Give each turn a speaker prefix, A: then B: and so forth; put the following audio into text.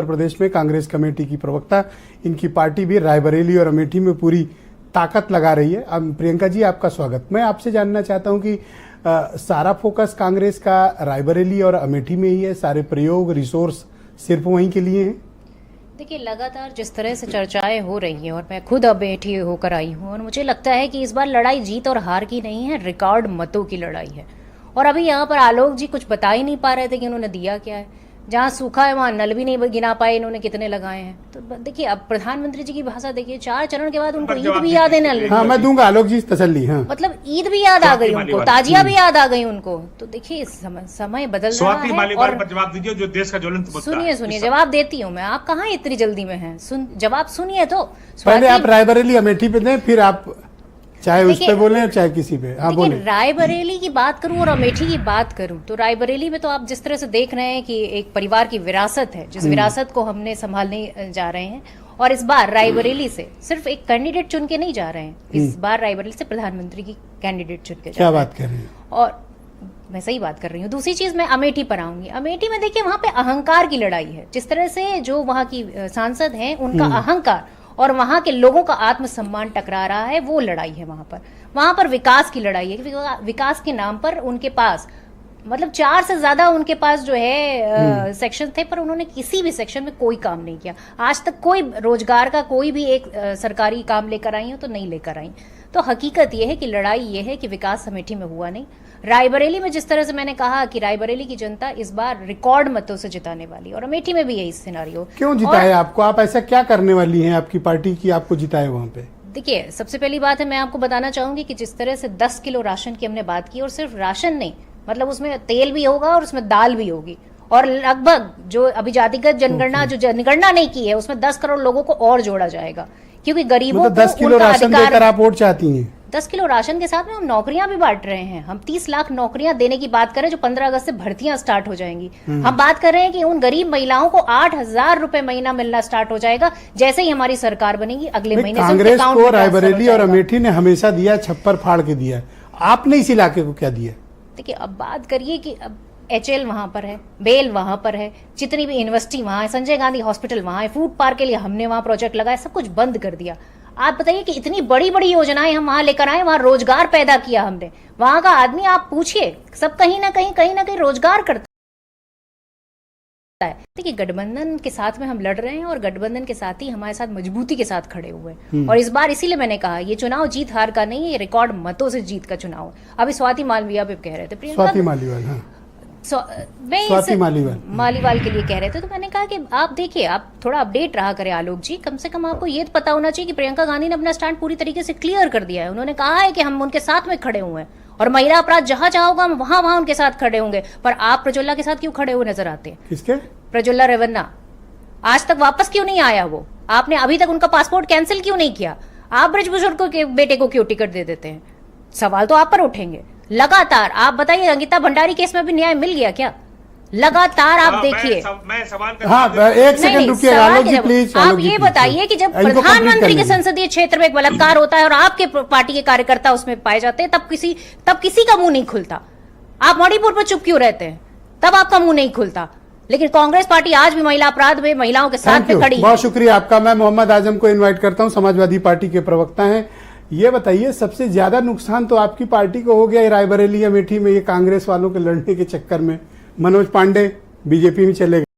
A: उत्तर प्रदेश में कांग्रेस कमेटी की प्रवक्ता, इनकी पार्टी भी रायबरेली और अमेठी में पूरी ताकत लगा रही है। अब प्रियंका जी, आपका स्वागत। मैं आपसे जानना चाहता हूं कि सारा फोकस कांग्रेस का रायबरेली और अमेठी में ही है, सारे प्रयोग रिसोर्स सिर्फ वहीं के लिए हैं?
B: देखिए, लगातार जिस तरह से चर्चाएं हो रही हैं और मैं खुद अमेठी होकर आई हूं, और मुझे लगता है कि इस बार लड़ाई जीत और हार की नहीं है, रिकॉर्ड मतों की लड़ाई है। और अभी यहाँ पर आलोक जी कुछ बता ही नहीं पा रहे थे कि उन्होंने दिया क्या है। जहाँ सूखा है वहाँ नल भी नहीं गिना पाए इन्होंने कितने लगाए हैं। तो देखिए, अब प्रधानमंत्री जी की भाषा देखिए, 4 चरण के बाद उनको ईद भी याद है नल।
A: हाँ, मैं दूंगा आलोक जी तसल्ली। हाँ,
B: मतलब ईद भी याद आ गई उनको, ताजिया भी याद आ गई उनको। तो देखिए, समय बदल रहा है। और
C: जवाब दीजिए जो देश का ज्वलंत मुद्दा है।
B: सुनिए, जवाब देती हूँ मैं। आप कहाँ इतनी जल्दी में हैं? जवाब सुनिए तो।
A: पहले आप रायबरेली अमेठी पे दें, फिर आप चाहे उस पे बोले चाहे किसी पे। हाँ, बोले।
B: रायबरेली की बात करूं और अमेठी की बात करूं तो रायबरेली में तो आप जिस तरह से देख रहे हैं कि एक परिवार की विरासत है, जिस विरासत को हमने संभालने जा रहे हैं। और इस बार रायबरेली से सिर्फ एक कैंडिडेट चुन के नहीं जा रहे हैं, इस बार रायबरेली से प्रधानमंत्री की कैंडिडेट चुन के जा रहे हैं।
A: क्या बात कर रही हैं?
B: और मैं सही बात कर रही हूँ। दूसरी चीज, मैं अमेठी पर आऊंगी। अमेठी में देखिए, वहां पे अहंकार की लड़ाई है। जिस तरह से जो वहां की सांसद हैं, उनका अहंकार और वहां के लोगों का आत्मसम्मान टकरा रहा है, वो लड़ाई है वहां पर विकास की लड़ाई है। विकास के नाम पर उनके पास मतलब 4 से ज्यादा उनके पास जो है सेक्शन थे, पर उन्होंने किसी भी सेक्शन में कोई काम नहीं किया। आज तक कोई रोजगार का कोई भी एक सरकारी काम लेकर आई हो तो नहीं लेकर आई। तो हकीकत यह है कि लड़ाई यह है कि विकास अमेठी में हुआ नहीं। रायबरेली में जिस तरह से मैंने कहा कि रायबरेली की जनता इस बार रिकॉर्ड मतों से जिताने वाली, और अमेठी में भी यही सिनेरियो।
A: क्यों जिताए आपको? आप ऐसा क्या करने वाली हैं आपकी पार्टी की आपको जिताए वहां पे?
B: देखिए, सबसे पहली बात है, मैं आपको बताना चाहूंगी कि जिस तरह से 10 किलो राशन की हमने बात की, और सिर्फ राशन नहीं, मतलब उसमें तेल भी होगा और उसमें दाल भी होगी। और लगभग जो अभी जातिगत जनगणना जो जनगणना नहीं की है, उसमें 10 करोड़ लोगों को और जोड़ा जाएगा, क्योंकि गरीबों
A: मतलब 10 किलो राशन देकर आप वोट चाहती हैं?
B: 10 किलो राशन के साथ में हम नौकरियां भी बांट रहे हैं। हम 30 लाख नौकरियां देने की बात करें, जो 15 अगस्त से भर्तियां स्टार्ट हो जाएंगी। हम बात कर रहे हैं कि उन गरीब महिलाओं को 8,000 रुपए महीना मिलना स्टार्ट हो जाएगा जैसे ही हमारी सरकार बनेगी। अगले महीने से
A: कांग्रेस को रायबरेली और अमेठी ने हमेशा दिया, छप्पर फाड़ के दिया। आपने इस इलाके को क्या दिया?
B: देखिए, अब बात करिए कि अब HL वहां पर है, बेल वहां पर है, जितनी भी यूनिवर्सिटी वहां है, संजय गांधी हॉस्पिटल वहां है, फूड पार्क के लिए हमने वहां प्रोजेक्ट लगाया, सब कुछ बंद कर दिया। आप बताइए कि इतनी बड़ी बड़ी योजनाएं हम वहां लेकर आए, वहां रोजगार पैदा किया हमने। वहां का आदमी आप पूछिए, सब कहीं ना कहीं रोजगार करता है। देखिए, गठबंधन के साथ में हम लड़ रहे हैं, और गठबंधन के साथ ही हमारे साथ मजबूती के साथ खड़े हुए हैं। और इस बार इसीलिए मैंने कहा, ये चुनाव जीत हार का नहीं है, ये रिकॉर्ड मतों से जीत का चुनाव। अभी स्वाति मालविया पे कह रहे थे, प्रियंका
A: स्वाति मालीवाल, हाँ।
B: स्वाति मालीवाल के लिए कह रहे थे, तो मैंने कहा कि आप देखिए, आप थोड़ा अपडेट रहा करें आलोक जी। कम से कम आपको ये पता होना चाहिए कि प्रियंका गांधी ने अपना स्टैंड पूरी तरीके से क्लियर कर दिया है। उन्होंने कहा है कि हम उनके साथ में खड़े हुए हैं, और महिला अपराध जहां होगा हम वहां उनके साथ खड़े होंगे। पर आप प्रज्वला के साथ क्यों खड़े हुए नजर आते हैं?
A: किसके?
B: प्रज्वला रेवन्ना। आज तक वापस क्यों नहीं आया वो? आपने अभी तक उनका पासपोर्ट कैंसिल क्यों नहीं किया? आप ब्रजभूषण के बेटे को क्यों टिकट दे देते हैं? सवाल तो आप पर उठेंगे लगातार। आप बताइए, अंकिता भंडारी केस में भी न्याय मिल गया क्या? लगातार आप देखिए।
C: मैं सवाल
A: हाँ, एक सेकंड रुकिए आलोक जी, प्लीज।
B: आप ये बताइए कि जब प्रधानमंत्री के संसदीय क्षेत्र में एक बलात्कार होता है और आपके पार्टी के कार्यकर्ता उसमें पाए जाते हैं, तब किसी का मुंह नहीं खुलता। आप मणिपुर पर चुप क्यों रहते हैं? तब आपका मुंह नहीं खुलता। लेकिन कांग्रेस पार्टी आज भी महिला अपराध में महिलाओं के साथ में खड़ी है।
A: बहुत शुक्रिया आपका। मैं मोहम्मद आजम को इन्वाइट करता हूं, समाजवादी पार्टी के प्रवक्ता हैं। ये बताइए, सबसे ज्यादा नुकसान तो आपकी पार्टी को हो गया रायबरेली अमेठी में, ये कांग्रेस वालों के लड़ने के चक्कर में। मनोज पांडे बीजेपी में चले गए।